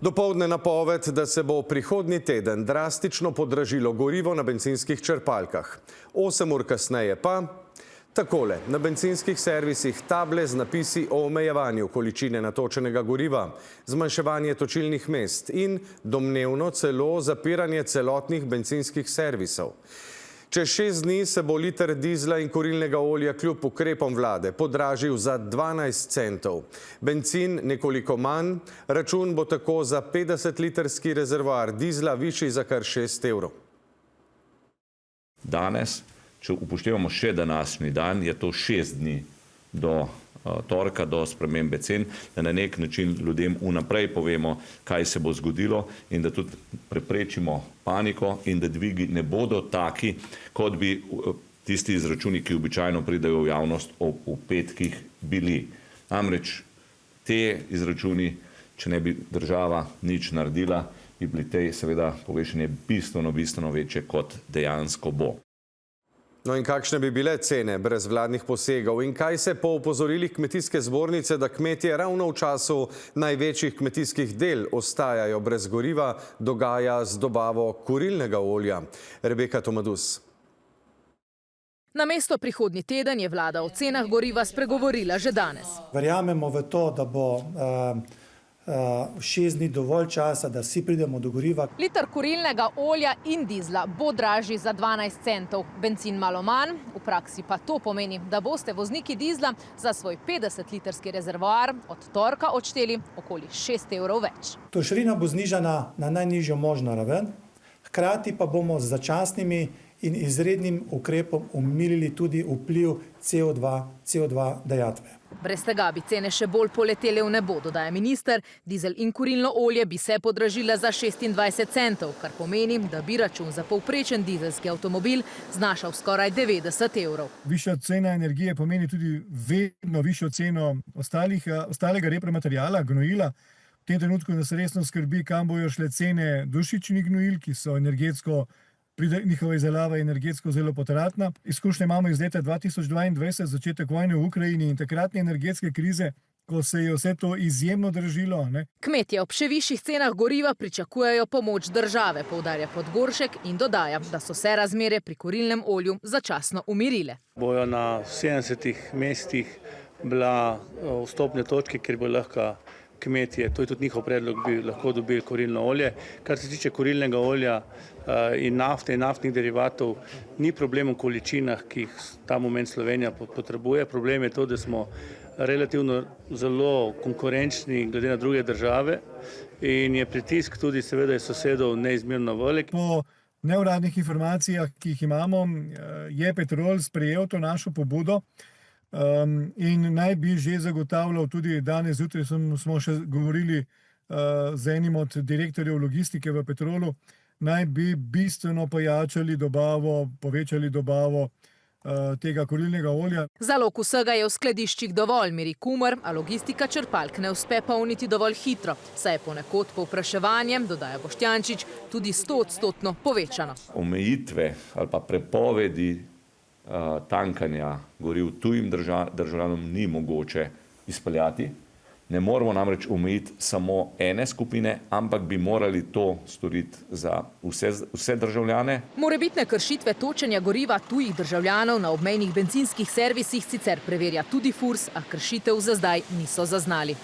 Dopoldne napoved, da se bo prihodnji teden drastično podražilo gorivo na bencinskih črpalkah. 8 ur kasneje pa takole, na bencinskih servisih table z napisi o omejevanju količine natočenega goriva, zmanjševanje točilnih mest in domnevno celo zapiranje celotnih bencinskih servisov. Čez 6 dni se bo liter dizla in kurilnega olja kljub ukrepom vlade podražil za 12 centov. Bencin nekoliko manj, račun bo tako za 50-litrski rezervoar dizla višji za kar 6 evrov. Danes, če upoštevamo še današnji dan, je to 6 dni do torka, do spremembe cen, da na nek način ljudem vnaprej povemo, kaj se bo zgodilo in da tudi preprečimo paniko in da dvigi ne bodo taki, kot bi tisti izračuni, ki običajno pridejo v javnost v petkih bili. Namreč te izračuni, če ne bi država nič naredila, bi bili te seveda povečanje bistveno večje, kot dejansko bo. No in kakšne bi bile cene brez vladnih posegov in kaj se po opozorilih kmetijske zbornice, da kmetje ravno v času največjih kmetijskih del ostajajo brez goriva, dogaja z dobavo kurilnega olja? Rebeka Tomadus. Namesto prihodnji teden je vlada o cenah goriva spregovorila že danes. Verjamemo v to, da bo 6 dni dovolj časa, da vsi pridemo do goriva. Liter kurilnega olja in dizla bo dražji za 12 centov, bencin malo manj, v praksi pa to pomeni, da boste vozniki dizla za svoj 50-litrski rezervoar od torka odšteli okoli 6 evrov več. Trošarina bo znižana na najnižjo možno raven, hkrati pa bomo z začasnimi in izrednim ukrepom omilili tudi vpliv CO2 dajatve. Brez tega bi cene še bolj poletele v nebo, dodaja minister. Dizel in kurilno olje bi se podražile za 26 centov, kar pomeni, da bi račun za povprečen dizelski avtomobil znašal skoraj 90 evrov. Višja cena energije pomeni tudi vedno višjo ceno ostalega repromateriala, gnojila. V tem trenutku nas resno skrbi, kam bojo šle cene dušičnih gnojil, ki so energetsko njihova izdelava je energetsko zelo potratna. Izkušnje imamo iz leta 2022, začetek vojne v Ukrajini in takratne energetske krize, ko se je vse to izjemno dražilo. Kmetje ob še višjih cenah goriva pričakujejo pomoč države, poudarja Podgoršek in dodaja, da so se razmere pri kurilnem olju začasno umirile. Bojo na 70 mestih bila vstopne točke, kjer bo lahko kmetje, to je tudi njihov predlog, bi lahko dobili kurilno olje. Kar se tiče kurilnega olja in nafte in naftnih derivatov, ni problem v količinah, ki jih ta moment Slovenija potrebuje. Problem je to, da smo relativno zelo konkurenčni glede na druge države in je pritisk tudi seveda iz sosedov neizmerno velik. Po neuradnih informacijah, ki jih imamo, je Petrol sprejel to našo pobudo in naj bi že zagotavljal tudi danes zjutraj smo še govorili z enim od direktorjev logistike v Petrolu, naj bi bistveno povečali dobavo tega kurilnega olja. Zalog vsega je v skladiščih dovolj, miri Kumer, a logistika črpalk ne uspe polniti dovolj hitro, saj je ponekod povpraševanje, dodaja Boštjančič, tudi 100% povečano. Omejitve ali pa prepovedi tankanja goriv tujim državljanom ni mogoče izpeljati. Ne moramo namreč omejiti samo ene skupine, ampak bi morali to storiti za vse državljane. Morebitne kršitve točenja goriva tujih državljanov na obmejnih bencinskih servisih sicer preverja tudi FURS, a kršitev za zdaj niso zaznali.